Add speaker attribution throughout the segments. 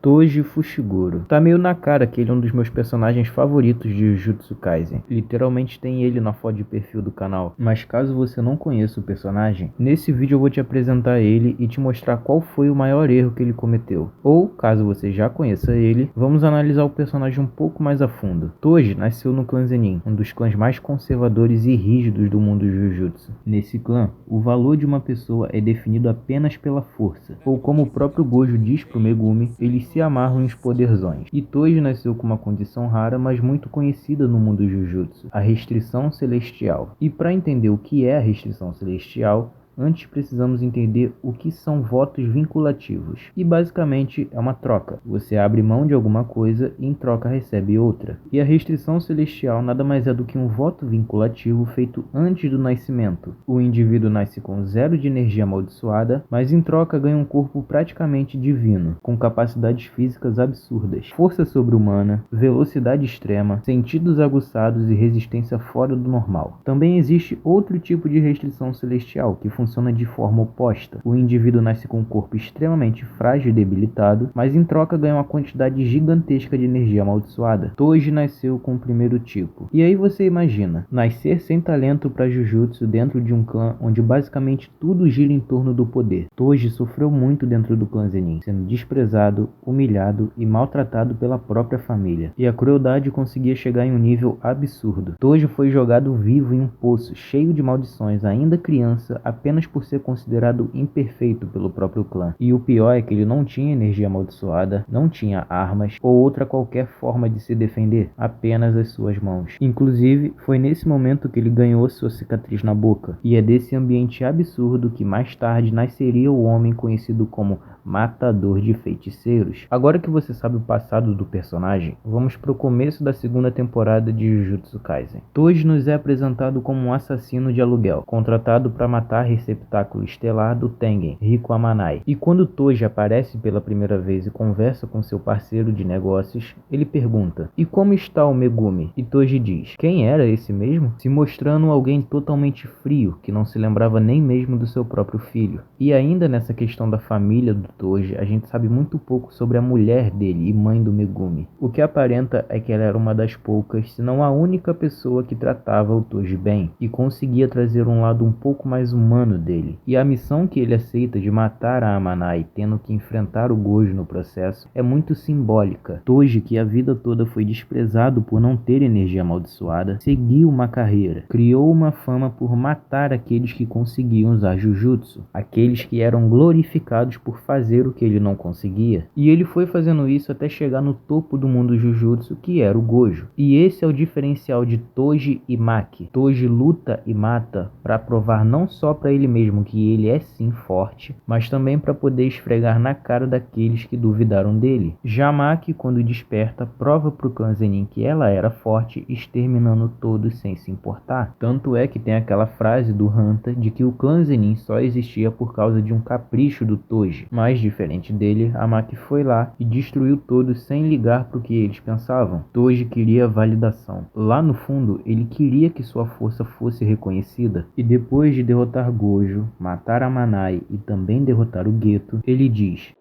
Speaker 1: Toji Fushiguro. Tá meio na cara que ele é um dos meus personagens favoritos de Jujutsu Kaisen. Literalmente tem ele na foto de perfil do canal. Mas caso você não conheça o personagem, nesse vídeo eu vou te apresentar ele e te mostrar qual foi o maior erro que ele cometeu. Ou, caso você já conheça ele, vamos analisar o personagem um pouco mais a fundo. Toji nasceu no clã Zenin, um dos clãs mais conservadores e rígidos do mundo Jujutsu. Nesse clã, o valor de uma pessoa é definido apenas pela força. Ou como o próprio Gojo diz pro Megumi, eles se amarram nos poderzões. E Toji nasceu com uma condição rara, mas muito conhecida no mundo Jujutsu, a restrição celestial. E para entender o que é a restrição celestial, antes precisamos entender o que são votos vinculativos. E basicamente é uma troca. Você abre mão de alguma coisa e em troca recebe outra. E a restrição celestial nada mais é do que um voto vinculativo feito antes do nascimento. O indivíduo nasce com 0 de energia amaldiçoada, mas em troca ganha um corpo praticamente divino, com capacidades físicas absurdas, força sobre-humana, velocidade extrema, sentidos aguçados e resistência fora do normal. Também existe outro tipo de restrição celestial, que funciona de forma oposta. O indivíduo nasce com um corpo extremamente frágil e debilitado, mas em troca ganha uma quantidade gigantesca de energia amaldiçoada. Toji nasceu com o primeiro tipo. E aí você imagina, nascer sem talento para Jujutsu dentro de um clã onde basicamente tudo gira em torno do poder. Toji sofreu muito dentro do clã Zenin, sendo desprezado, humilhado e maltratado pela própria família. E a crueldade conseguia chegar em um nível absurdo. Toji foi jogado vivo em um poço cheio de maldições, ainda criança, apenas por ser considerado imperfeito pelo próprio clã. E o pior é que ele não tinha energia amaldiçoada, não tinha armas ou outra qualquer forma de se defender, apenas as suas mãos. Inclusive, foi nesse momento que ele ganhou sua cicatriz na boca. E é desse ambiente absurdo que mais tarde nasceria o homem conhecido como Matador de Feiticeiros. Agora que você sabe o passado do personagem, vamos pro começo da segunda temporada de Jujutsu Kaisen. Toji nos é apresentado como um assassino de aluguel, contratado para matar receptáculo estelar do Tengen, Rico Amanai. E quando Toji aparece pela primeira vez e conversa com seu parceiro de negócios, ele pergunta: "E como está o Megumi?" E Toji diz: "Quem era esse mesmo?" Se mostrando alguém totalmente frio, que não se lembrava nem mesmo do seu próprio filho. E ainda nessa questão da família do Toji, a gente sabe muito pouco sobre a mulher dele e mãe do Megumi. O que aparenta é que ela era uma das poucas, se não a única pessoa que tratava o Toji bem e conseguia trazer um lado um pouco mais humano dele. E a missão que ele aceita de matar a Amanai, tendo que enfrentar o Gojo no processo, é muito simbólica. Toji, que a vida toda foi desprezado por não ter energia amaldiçoada, seguiu uma carreira, criou uma fama por matar aqueles que conseguiam usar Jujutsu, aqueles que eram glorificados por fazer o que ele não conseguia. E ele foi fazendo isso até chegar no topo do mundo Jujutsu, que era o Gojo. E esse é o diferencial de Toji e Maki. Toji luta e mata para provar não só para ele mesmo que ele é sim forte, mas também para poder esfregar na cara daqueles que duvidaram dele. Já Maki, quando desperta, prova pro clã Zenin que ela era forte, exterminando todos sem se importar. Tanto é que tem aquela frase do Hanta de que o clã Zenin só existia por causa de um capricho do Toji. Mas diferente dele, a Maki foi lá e destruiu todos sem ligar pro que eles pensavam. Toji queria validação. Lá no fundo, ele queria que sua força fosse reconhecida. E depois de derrotar Gojo, matar Amanai e também derrotar o Geto, ele diz: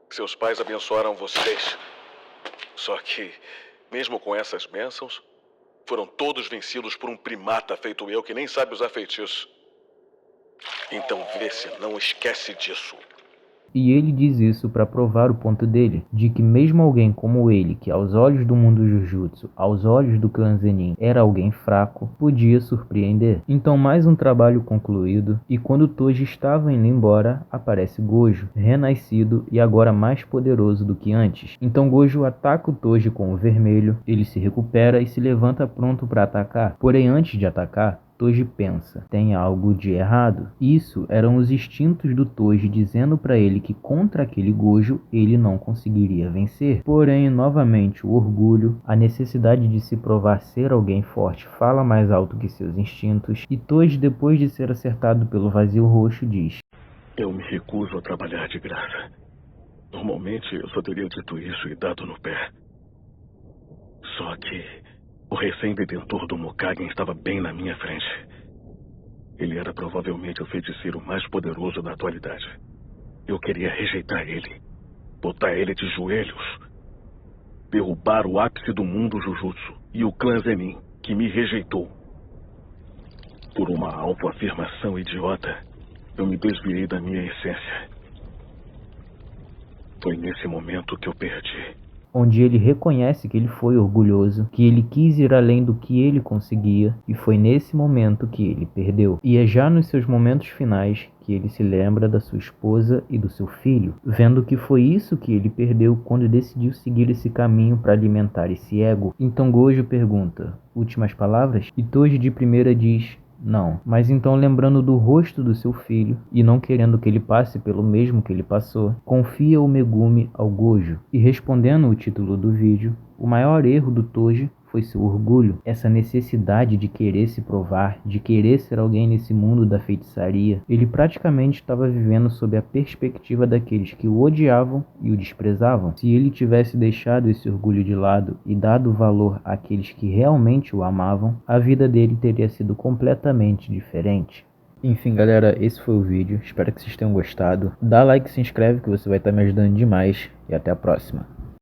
Speaker 2: "Seus pais abençoaram vocês. Só que, mesmo com essas bênçãos, foram todos vencidos por um primata feito eu que nem sabe usar feitiço. Então vê se não esquece disso."
Speaker 1: E ele diz isso para provar o ponto dele, de que mesmo alguém como ele, que aos olhos do mundo Jujutsu, aos olhos do clã Zenin, era alguém fraco, podia surpreender. Então mais um trabalho concluído, e quando Toji estava indo embora, aparece Gojo, renascido e agora mais poderoso do que antes. Então Gojo ataca o Toji com o vermelho, ele se recupera e se levanta pronto para atacar. Porém, antes de atacar, Toji pensa, tem algo de errado. Isso eram os instintos do Toji dizendo para ele que contra aquele Gojo ele não conseguiria vencer. Porém, novamente o orgulho, a necessidade de se provar ser alguém forte fala mais alto que seus instintos, e Toji, depois de ser acertado pelo vazio roxo, diz:
Speaker 2: "Eu me recuso a trabalhar de graça. Normalmente eu só teria dito isso e dado no pé. Só que o recém-detentor do Mukagen estava bem na minha frente. Ele era provavelmente o feiticeiro mais poderoso da atualidade. Eu queria rejeitar ele, botar ele de joelhos, derrubar o ápice do mundo Jujutsu e o clã Zenin, que me rejeitou. Por uma autoafirmação idiota, eu me desviei da minha essência. Foi nesse momento que eu perdi.
Speaker 1: Onde ele reconhece que ele foi orgulhoso, que ele quis ir além do que ele conseguia, e foi nesse momento que ele perdeu. E é já nos seus momentos finais que ele se lembra da sua esposa e do seu filho, vendo que foi isso que ele perdeu quando decidiu seguir esse caminho para alimentar esse ego. Então Gojo pergunta, últimas palavras? E Toji de primeira diz, não, mas então lembrando do rosto do seu filho e não querendo que ele passe pelo mesmo que ele passou, confia o Megumi ao Gojo. E respondendo o título do vídeo, o maior erro do Toji foi seu orgulho, essa necessidade de querer se provar, de querer ser alguém nesse mundo da feitiçaria. Ele praticamente estava vivendo sob a perspectiva daqueles que o odiavam e o desprezavam. Se ele tivesse deixado esse orgulho de lado e dado valor àqueles que realmente o amavam, a vida dele teria sido completamente diferente. Enfim, galera, esse foi o vídeo. Espero que vocês tenham gostado. Dá like e se inscreve que você vai estar me ajudando demais. E até a próxima.